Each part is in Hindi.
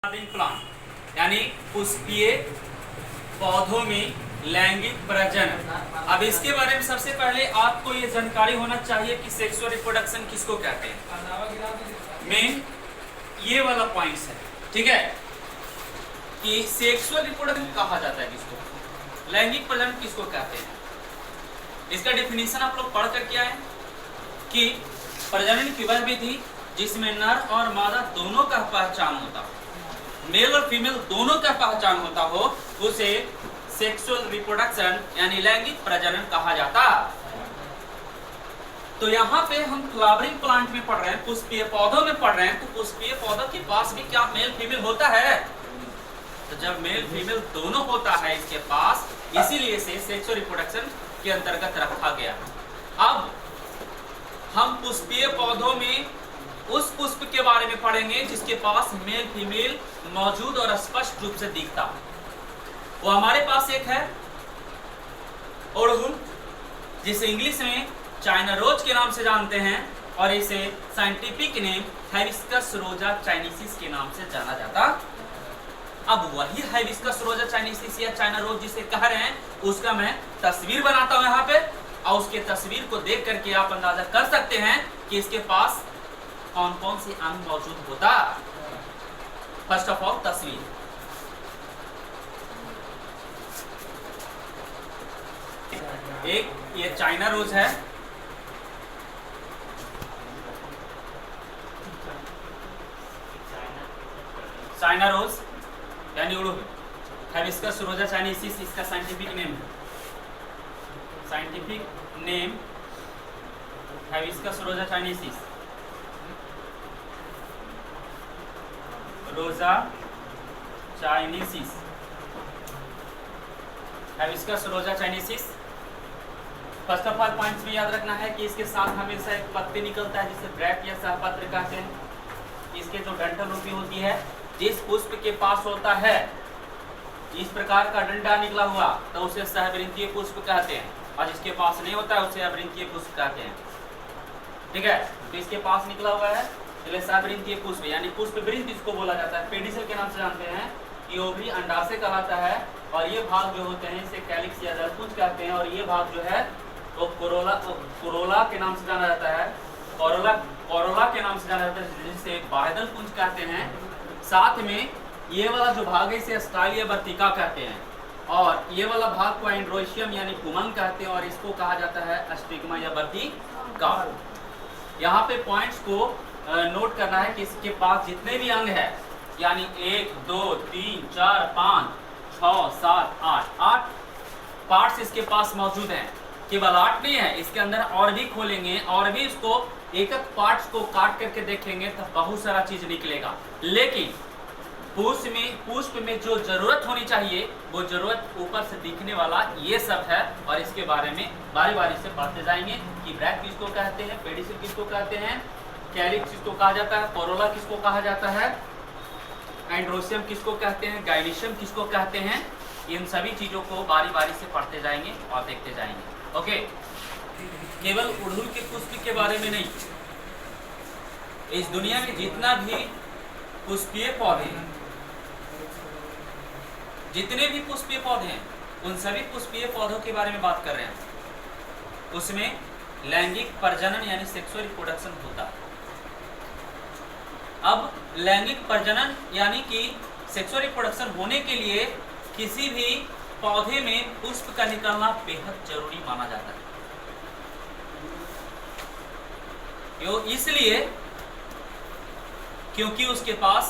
प्लांट यानी पुष्पीय पौधों में लैंगिक प्रजनन। अब इसके बारे में सबसे पहले आपको ये जानकारी होना चाहिए कि सेक्सुअल रिप्रोडक्शन किसको कहते हैं। मेन ये वाला पॉइंट्स है, ठीक है, कि सेक्सुअल रिप्रोडक्शन कहा जाता है किसको, लैंगिक प्रजनन किसको कहते हैं। इसका डेफिनेशन आप लोग पढ़ कर क्या है कि प्रजनन की वह विधि जिसमें नर और मादा दोनों का पहचान होता हो, मेल और फीमेल दोनों का पहचान होता हो, उसे सेक्सुअल रिप्रोडक्शन यानी लैंगिक प्रजनन कहा जाता। तो यहाँ पे हम फ्लावरिंग प्लांट में पढ़ रहे हैं, पुष्पीय पौधों में पढ़ रहे हैं, तो पुष्पीय पौधों के पास भी क्या मेल फीमेल होता है। तो जब मेल फीमेल दोनों होता है इसके पास, इसीलिए इसे सेक्सुअल रिप्रोडक्शन के अंतर्गत रखा गया। अब हम पुष्पीय पौधों में उस पुष्प के बारे में पढ़ेंगे जिसके पास मेल फीमेल मौजूद और स्पष्ट रूप से दिखता। वो हमारे पास एक है अड़हुल, जिसे इंग्लिश में चाइना रोज के नाम से जानते हैं, और इसे साइंटिफिक नेम हाइबिस्कस रोजा चाइनीसिस के नाम से जाना जाता। अब वही हाइबिस्कस रोजा चाइनीसिस या चाइना रोज जिसे कह रहे हैं, उसका मैं तस्वीर बनाता हूं यहाँ पे, और उसके तस्वीर को देख करके आप अंदाजा कर सकते हैं कि इसके पास कौन कौन से अंग मौजूद होता। फर्स्ट ऑफ ऑल तस्वीर, एक ये चाइना रोज है, चाइना रोज यानी उड़हुल, हाइबिस्कस रोजा चाइनीसिस इसका साइंटिफिक नेम है। साइंटिफिक नेम हाइबिस्कस रोजा चाइनीसिस, रोजा चाइनीसिस, हाइबिस्कस रोजा चाइनीसिस। फर्स्ट ऑफ ऑल पॉइंट्स में याद रखना है कि इसके साथ हमेशा एक पत्ती निकलता है जिसे ब्रैक या सहपत्र कहते हैं। इसके जो डंठल रूपी होती है, जिस पुष्प के पास होता है इस प्रकार का डंडा निकला हुआ, तो उसे सहवृंतीय पुष्प कहते हैं, और जिसके पास नहीं होता है उसे अवृंतीय पुष्प कहते हैं। ठीक है, तो इसके पास निकला हुआ है इसलिए सहवृंतीय पुष्प यानी पुष्प वृंत इसको बोला जाता है। पेडिसल के नाम से जानते हैं। ये ओवरी अंडाशय कहलाता है, और ये भाग जो होते हैं इसे कैलिक्स या जलपुंज कहते हैं, और ये भाग जो है तो कोरोला के नाम से जाना जाता है, कोरोला के नाम से जाना जाता है, जिसे बाह्यदल पुंज कहते हैं। साथ में ये वाला जो भाग है इसे स्टाइल या वर्तिका कहते हैं, और ये वाला भाग को एंड्रोशियम यानी कुमंग कहते हैं, और इसको कहा जाता है स्टिग्मा या वर्तिका। यहाँ पे पॉइंट्स को नोट करना है कि इसके पास जितने भी अंग है, यानी 1 2 3 4 5 6 7 8 पार्ट्स इसके पास मौजूद हैं। केवल 8 नहीं है, इसके अंदर और भी खोलेंगे और भी इसको एक एक पार्ट्स को काट करके देखेंगे तो बहुत सारा चीज निकलेगा। लेकिन पुष्प में जो जरूरत होनी चाहिए वो जरूरत ऊपर से दिखने वाला ये सब है, और इसके बारे में बारी बारी से पढ़ते जाएंगे कि ब्रैक किसको कहते हैं, पेडिसल किसको कहते हैं, कैलिक्स किसको कहा जाता है, कोरोला किसको कहा जाता है, एंड्रोशियम किसको कहते हैं, गाइनिशियम किसको कहते हैं। इन सभी चीजों को बारी बारी से पढ़ते जाएंगे और देखते जाएंगे। ओके, केवल अड़हुल के पुष्प के बारे में नहीं, इस दुनिया में जितना भी पुष्पीय पौधे हैं, जितने भी पुष्पीय पौधे हैं, उन सभी पुष्पीय पौधों के बारे में बात कर रहे हैं। उसमें लैंगिक प्रजनन यानी सेक्सुअल रिप्रोडक्शन होता है। अब लैंगिक प्रजनन यानी कि सेक्सुअल रिप्रोडक्शन होने के लिए किसी भी पौधे में पुष्प का निकलना बेहद जरूरी माना जाता है। यो इसलिए क्योंकि उसके पास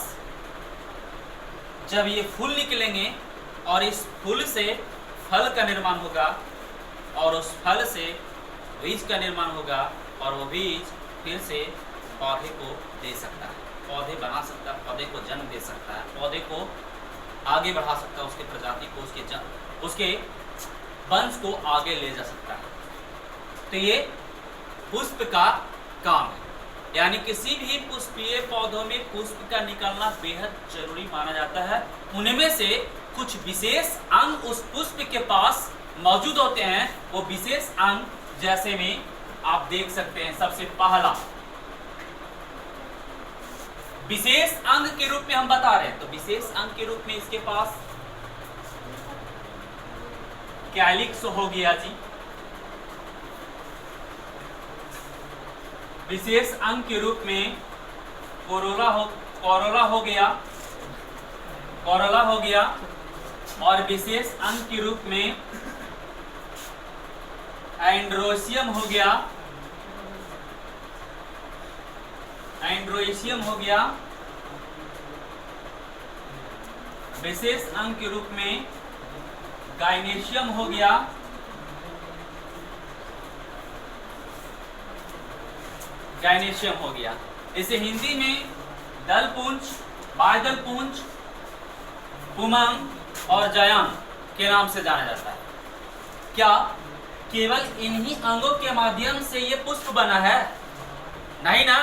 जब ये फूल निकलेंगे और इस फूल से फल का निर्माण होगा, और उस फल से बीज का निर्माण होगा, और वो बीज फिर से पौधे को दे सकता है, पौधे बना सकता है, पौधे को जन्म दे सकता है, पौधे को आगे बढ़ा सकता है, उसके प्रजाति को, उसके वंश को आगे ले जा सकता है। तो ये पुष्प का काम है, यानी किसी भी पुष्पीय पौधों में पुष्प का निकलना बेहद जरूरी माना जाता है। उनमें से कुछ विशेष अंग उस पुष्प के पास मौजूद होते हैं। वो विशेष अंग जैसे में आप देख सकते हैं, सबसे पहला विशेष अंग के रूप में हम बता रहे हैं, तो विशेष अंग के रूप में इसके पास कैलिक्स हो गया जी। विशेष अंग के रूप में कोरोला हो गया, और विशेष अंग के रूप में एंड्रोसियम हो गया, विशेष अंग के रूप में गाइनेशियम हो गया, इसे हिंदी में दलपुंज, बाह्यदलपुंज, पुमंग और जयम के नाम से जाना जाता है। क्या केवल इन्हीं अंगों के माध्यम से ये पुष्प बना है? नहीं ना,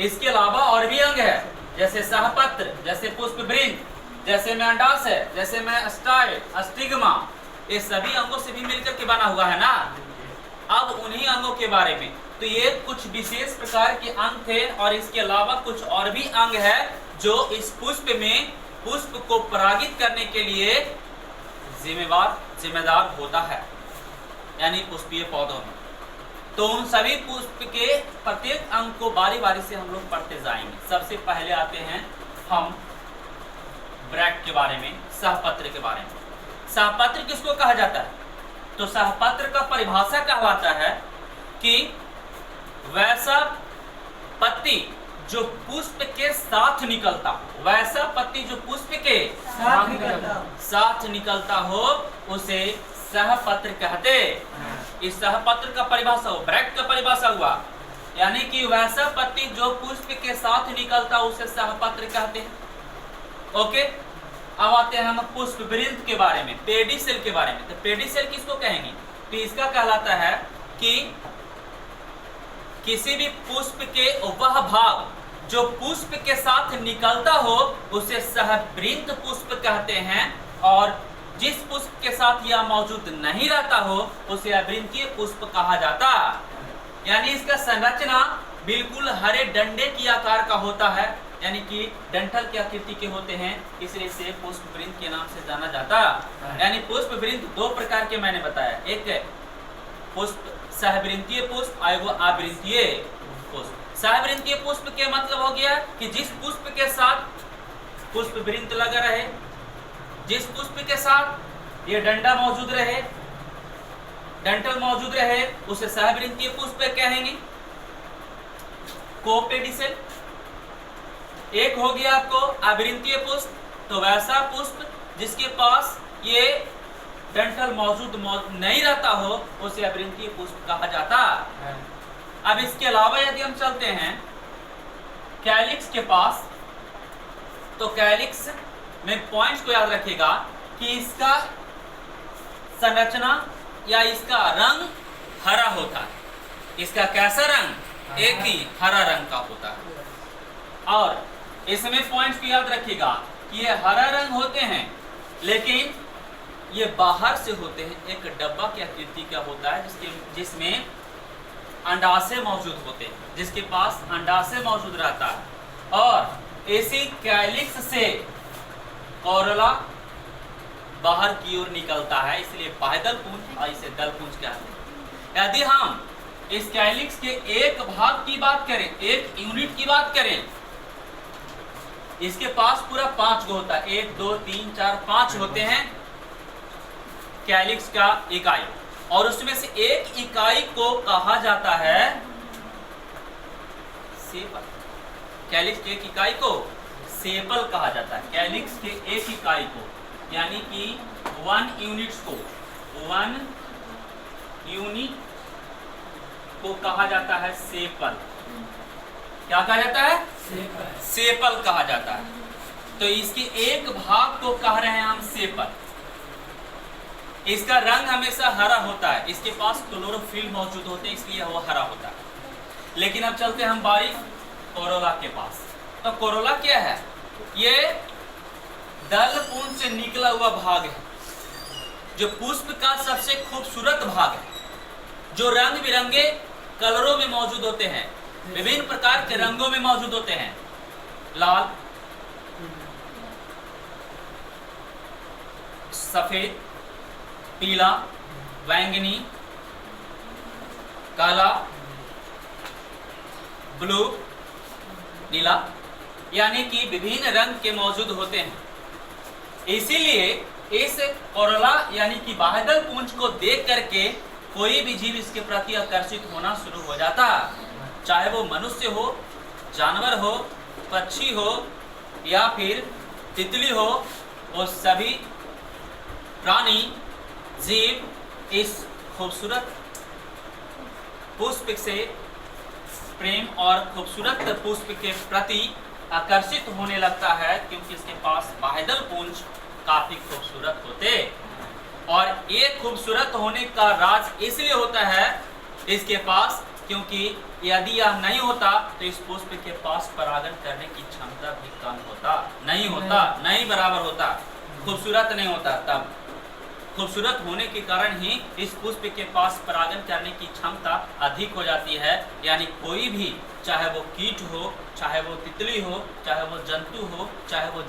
इसके अलावा और भी अंग है, जैसे सहपत्र, जैसे पुष्पवृंत, जैसे में अंडाशय, जैसे में स्टाइल, स्टिग्मा, ये सभी अंगों से भी मिलकर के बना हुआ है ना। अब उन्हीं अंगों के बारे में, तो ये कुछ विशेष प्रकार के अंग थे, और इसके अलावा कुछ और भी अंग है जो इस पुष्प में पुष्प को परागित करने के लिए जिम्मेदार होता है, यानी पुष्पीय पौधों में। तो उन सभी पुष्प के प्रत्येक अंग को बारी बारी से हम लोग पढ़ते जाएंगे। सबसे पहले आते हैं हम ब्रैक्ट के बारे में, सहपत्र के बारे में। सहपत्र किसको कहा जाता है? तो सहपत्र का परिभाषा कहलाता है कि वैसा पत्ती जो पुष्प के साथ निकलता, वैसा पत्ती जो पुष्प के साथ निकलता हो उसे सहपत्र कहते। इस सहपत्र का परिभाषा हो, ब्रैक्ट का परिभाषा हुआ, यानी कि वैसा पत्ती जो पुष्प के साथ निकलता उसे सहपत्र कहते हैं। ओके, अब आते हैं हम पुष्पवृंत के बारे में, पेडिसेल के बारे में। तो पेडिसेल किसको कहेंगे? तो इसका कहलाता है कि किसी भी पुष्प के वह भाग जो पुष्प के साथ निकलता हो उसे सहवृंत पुष्प कहते हैं, और जिस पुष्प के साथ यह मौजूद नहीं रहता हो उसे अवृंतीय पुष्प कहा जाता। यानी इसका संरचना बिल्कुल हरे डंडे की आकार का होता है, यानी कि डंठल की आकृति के होते हैं, इसलिए इसे पुष्पवृंत के नाम से जाना जाता। यानी पुष्पवृंत दो प्रकार के मैंने बताया, एक पुष्प सहवृंतीय पुष्प और एगो आवृंतीय पुष्प। सहवृंतीय पुष्प के मतलब हो गया कि जिस पुष्प के साथ पुष्पवृंत लगा रहे, जिस पुष्प के साथ ये डंडा मौजूद रहे, डंठल मौजूद रहे, उसे सहवृंतीय पुष्प कहेंगे। कोपेडिसेल एक हो गया आपको आवृंतीय पुष्प, तो वैसा पुष्प जिसके पास ये डंठल मौजूद नहीं रहता हो उसे अवृंतीय पुष्प कहा जाता। अब इसके अलावा यदि हम चलते हैं कैलिक्स के पास, तो कैलिक्स में पॉइंट्स को याद रखिएगा कि इसका संरचना या इसका रंग हरा होता है। इसका कैसा रंग? एक ही हरा रंग का होता है। और इसमें पॉइंट्स को याद रखिएगा कि ये हरा रंग होते हैं, लेकिन ये बाहर से होते हैं, एक डब्बा की आकृति का होता है जिसमें अंडाशय मौजूद होते हैं, जिसके पास अंडाशय मौजूद रहता है, और इसी कैलिक्स से कोरोला बाहर की ओर निकलता है, इसलिए बाह्यदलपुंज और इसे दलपुंज कहते हैं। यदि हम इस कैलिक्स के एक भाग की बात करें, एक यूनिट की बात करें, इसके पास पूरा 5 गो होता है, 1 2 3 4 5 होते हैं कैलिक्स का इकाई, और उसमें से एक इकाई को कहा जाता है सेपल। कैलिक्स के एक इकाई को सेपल कहा जाता है। कैलिक्स के एक इकाई को, यानी कि 1 यूनिट्स को, 1 यूनिट को कहा जाता है सेपल। क्या कहा जाता है? सेपल कहा जाता है। तो इसके एक भाग को कह रहे हैं हम सेपल। इसका रंग हमेशा हरा होता है, इसके पास क्लोरोफिल मौजूद होते हैं, इसलिए वो हरा होता है। लेकिन अब चलते हैं हम बारीक कोरोला के पास। तो कोरोला क्या है? ये दलपुंज से निकला हुआ भाग है, जो पुष्प का सबसे खूबसूरत भाग है, जो रंग बिरंगे कलरों में मौजूद होते हैं, विभिन्न प्रकार के रंगों में मौजूद होते हैं। लाल, सफेद, पीला, बैंगनी, काला, ब्लू, नीला, यानी कि विभिन्न रंग के मौजूद होते हैं। इसीलिए इस कोरोला यानी कि बाह्यदल पुंज को देख करके कोई भी जीव इसके प्रति आकर्षित होना शुरू हो जाता है, चाहे वो मनुष्य हो, जानवर हो, पक्षी हो या फिर तितली हो। वो सभी प्राणी जीव इस खूबसूरत पुष्प से प्रेम और खूबसूरत पुष्प के प्रति आकर्षित होने लगता है, क्योंकि इसके पास बाह्यदल पुंज काफी खूबसूरत होते। और ये खूबसूरत होने का राज इसलिए होता है इसके पास, क्योंकि यदि यह नहीं होता तो इस पुष्प के पास परागण करने की क्षमता भी कम होता, नहीं बराबर होता, खूबसूरत नहीं होता। तब खूबसूरत होने के कारण ही इस पुष्प के पास परागण करने की क्षमता अधिक हो जाती है। यानी कोई भी, चाहे वो कीट हो, चाहे वो तितली हो, चाहे वो जंतु हो, चाहे वो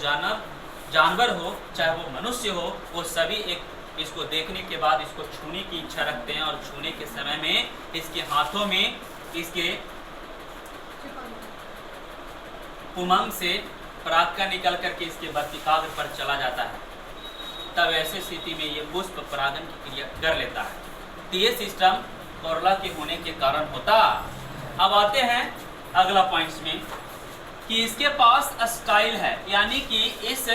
जानवर हो, चाहे वो मनुष्य हो, वो सभी एक इसको देखने के बाद इसको छूने की इच्छा रखते हैं और छूने के समय में इसके हाथों में इसके उमंग से पराग निकल करके इसके वर्तिकाग्र पर चला जाता है। तब ऐसे स्थिति में ये पुष्प परागण की क्रिया कर लेता है। तो ये सिस्टम कोरोला के होने के कारण होता। अब आते हैं अगला पॉइंट्स में कि इसके पास स्टाइल है, यानी कि इस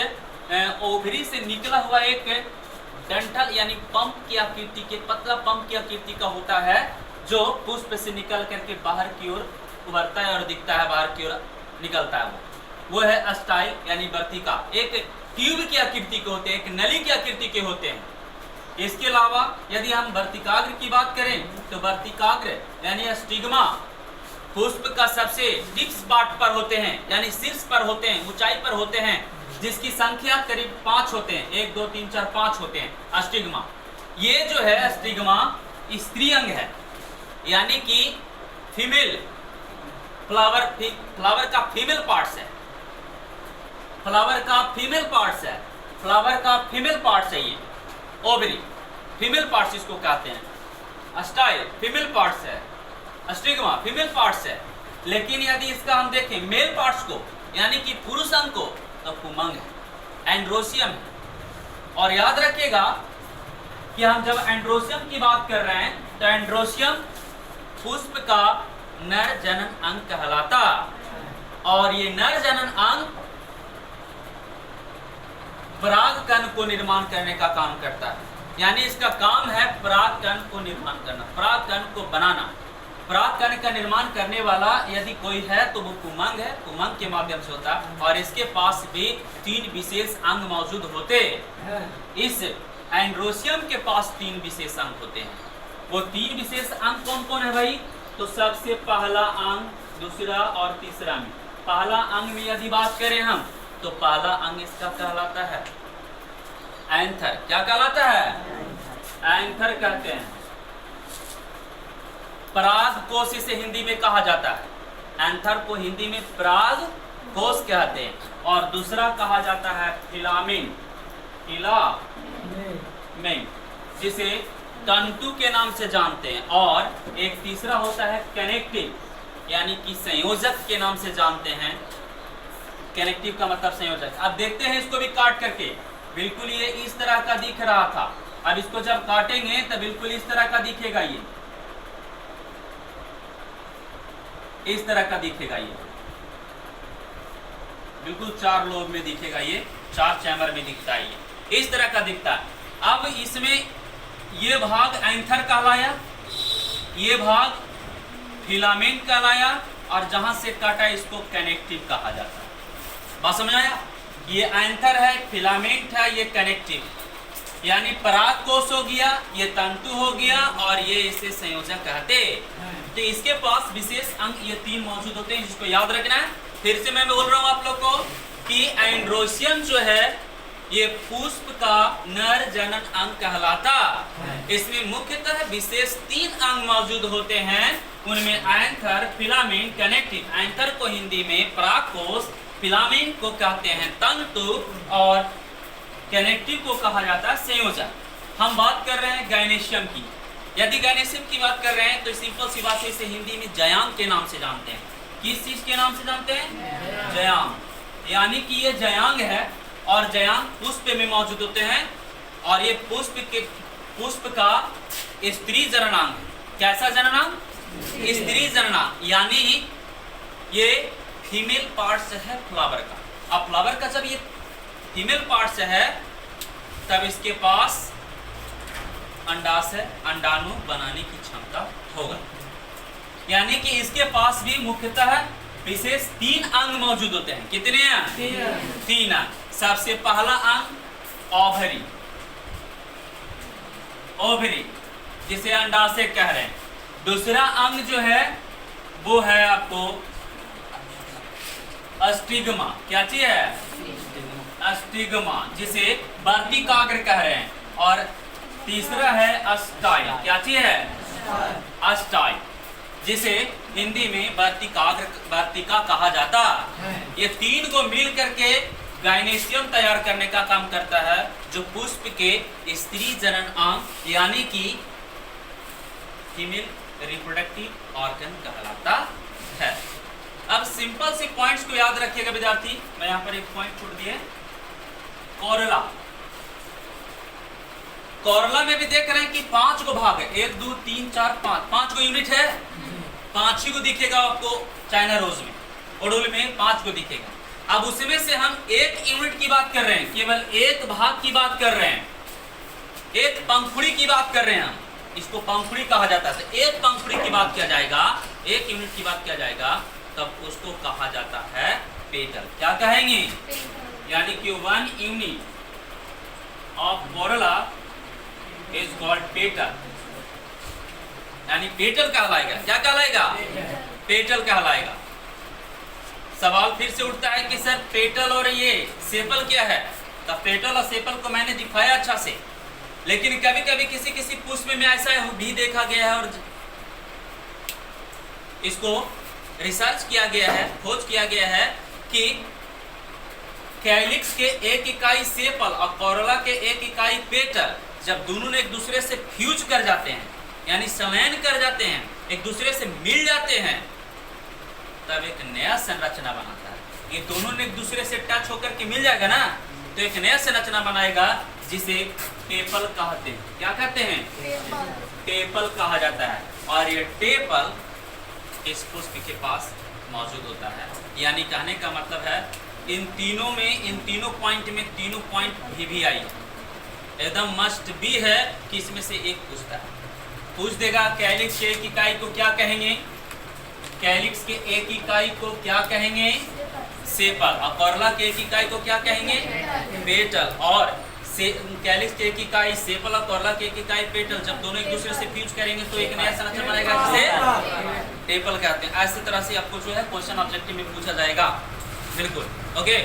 ओवरी से निकला हुआ एक डंठल यानी पंप की आकृति के, पतला पंप की आकृति का होता है, जो पुष्प से निकल करके बाहर की ओर उभरता है और दिखता है, बाहर की ओर निकलता है। वो है स्टाइल यानी वर्तिका। एक ट्यूब की आकृति के होते हैं, एक नली की आकृति के होते हैं। इसके अलावा यदि हम वर्तिकाग्र की बात करें तो वर्तिकाग्र यानी स्टिग्मा पुष्प का सबसे टिप्स पार्ट पर होते हैं, यानी शीर्ष पर होते हैं, ऊंचाई पर होते हैं, जिसकी संख्या करीब 5 होते हैं, 1 2 3 4 5 होते हैं स्टिग्मा। ये जो है स्टिग्मा स्त्री अंग है, यानी कि फीमेल फ्लावर का फीमेल पार्ट्स है, फ्लावर का फीमेल पार्ट्स है। ये ओवरी फीमेल पार्ट्स इसको कहते हैं, स्टाइल फीमेल पार्ट्स है, स्टिग्मा फीमेल पार्ट्स है। लेकिन यदि इसका हम देखें मेल पार्ट्स को यानी कि पुरुष अंग को, तो पुमंग है, एंड्रोसियम है। और याद रखिएगा कि हम जब एंड्रोसियम की बात कर रहे हैं तो एंड्रोसियम पुष्प का नर जनन अंग कहलाता। और ये नर जनन अंग परागकण को निर्माण करने का काम करता है, यानी इसका काम है परागकण को निर्माण करना, परागकण को बनाना। परागकण का निर्माण करने वाला यदि कोई है तो वो पुमंग है, पुमंग के माध्यम से होता है। और इसके पास भी 3 विशेष अंग मौजूद होते। इस एंड्रोसियम के पास 3 विशेष अंग होते हैं। वो 3 विशेष अंग कौन कौन है भाई? तो सबसे पहला अंग, दूसरा और तीसरा में। पहला अंग में यदि बात करें हम तो पहला अंग इसका कहलाता है एंथर। क्या कहलाता है? एंथर कहते हैं। पराग कोश इसे हिंदी में कहा जाता है। एंथर को हिंदी में पराग कोश कहते हैं। और दूसरा कहा जाता है फिलामेंट, फिलामेंट जिसे तंतु के नाम से जानते हैं। और एक तीसरा होता है कनेक्टिव, यानी कि संयोजक के नाम से जानते हैं। कनेक्टिव का मतलब संयोजक। अब देखते हैं इसको भी काट करके, बिल्कुल ये इस तरह का दिख रहा था। अब इसको जब काटेंगे तो बिल्कुल इस तरह का दिखेगा, ये इस तरह का दिखेगा, ये बिल्कुल 4 लोब में दिखेगा, ये 4 चैम्बर में दिखता है, ये इस तरह का दिखता है। अब इसमें ये भाग एंथर कहलाया, ये भाग फिलामेंट कहलाया, और जहां से काटा इसको कनेक्टिव कहा जाता है। बात समझ आया? ये एंथर है, फिलामेंट है, ये कनेक्टिव, यानी पराग कोश हो गया, ये तंतु हो गया, और ये इसे संयोजक कहते। तो इसके पास विशेष अंग ये 3 मौजूद होते हैं, जिसको याद रखना है। फिर से मैं बोल रहा हूं आप लोग को कि एंड्रोसियम जो है ये पुष्प का नर जनन अंग कहलाता। इसमें मुख्यतः विशेष 3 अंग मौजूद होते हैं, उनमें एंथर, फिलामेंट, कनेक्टिव। एंथर को हिंदी में परागकोश, फिलामेंट को कहते हैं तंतु और कनेक्टिव को कहा जाता है संयोजक। हम बात कर रहे हैं गायनेशियम की। यदि गायनेशियम की बात कर रहे हैं तो सिंपल सी बात है, इसे हिंदी में जयांग के नाम से जानते हैं। किस चीज के नाम से जानते हैं? जयांग। यानी कि ये जयांग है और जयांग पुष्प में मौजूद होते हैं और ये पुष्प का स्त्री जननांग है। कैसा जननांग? स्त्री जननांग, यानी ये फीमेल पार्ट्स है फ्लावर का। अब फ्लावर का जब ये फीमेल पार्ट्स है तब इसके पास अंडाशय अंडाणु बनाने की क्षमता होगा। यानी कि इसके पास भी मुख्यतः विशेष 3 अंग मौजूद होते हैं। कितने अंग? 3 अंग। सबसे पहला अंग ओवरी, ओवरी जिसे अंडाशय कह रहे हैं। दूसरा अंग जो है वो है आपको अस्टिग्मा। क्या चीज है? अस्टिग्मा, जिसे वर्तिकाग्र कह रहे हैं। और तीसरा है अस्टाई। क्या चीज है? अस्टाई, जिसे हिंदी में वर्तिका कहा जाता है। ये 3 को मिल करके गायनेशियम तैयार करने का काम करता है, जो पुष्प के स्त्री जनन अंग यानी कि फीमेल रिप्रोडक्टिव ऑर्गन कहलाता है। अब सिंपल से पॉइंट्स को याद रखिएगा विद्यार्थी। मैं यहाँ पर एक पॉइंट छोड़ दिए, कोरोला। कोरोला में भी देख रहे हैं कि 5 को भाग है, 1 2 3 4 5 को यूनिट है। 5 ही को दिखेगा आपको चाइना रोज में, ओडोल में 5 को दिखेगा। अब उसमें से हम 1 यूनिट की बात कर रहे हैं, केवल 1 भाग की बात कर रहे हैं, 1 पंखुड़ी की बात कर रहे हैं। हम इसको पंखुड़ी कहा जाता है। तो 1 पंखुड़ी की बात किया जाएगा, 1 यूनिट की बात किया जाएगा, तब उसको कहा जाता है पेटल। क्या कहेंगे? यानी कि 1 unit of Corolla is called petal, यानी पेटल कहलाएगा। क्या कहलाएगा? पेटल कहलाएगा। सवाल फिर से उठता है कि सर पेटल और ये सेपल क्या है? तो पेटल और सेपल को मैंने दिखाया अच्छा से, लेकिन कभी कभी किसी किसी पुष्प में ऐसा भी देखा गया है और इसको रिसर्च किया गया है, खोज किया गया है कि कैलिक्स के 1 इकाई सेपल और कोरोला के 1 इकाई पेटल जब दोनों ने एक दूसरे से फ्यूज कर जाते हैं, यानी संलयन कर जाते हैं, एक दूसरे से मिल जाते हैं, तब एक नया संरचना बनाता है। ये दोनों ने एक दूसरे से टच होकर के मिल जाएगा ना, तो एक नया संरचना बनाएगा जिसे टेपल कहते हैं। क्या कहते हैं? टेपल कहा जाता है। और ये टेपल इस पुष्प के पास मौजूद होता है। यानी कहने का मतलब है इन तीनों में, इन तीनों पॉइंट में तीनों पॉइंट भी आई एकदम मस्ट भी है कि इसमें से एक पूछता है, पूछ देगा कैलिक्स के 1 इकाई को क्या कहेंगे? कैलिक्स के 1 इकाई को क्या कहेंगे? सेपल। और कोरोला के 1 इकाई को क्या कहेंगे? पेटल। और कैलिक्स के 1 इकाई सेपल और कोरोला के 1 इकाई पेटल जब दोनों एक दूसरे से फ्यूज करेंगे तो एक नया संरचना बनेगा जिसे टेपल कहते हैं। ऐसी तरह से आपको जो है क्वेश्चन ऑब्जेक्टिव में पूछा जाएगा। बिल्कुल ओके।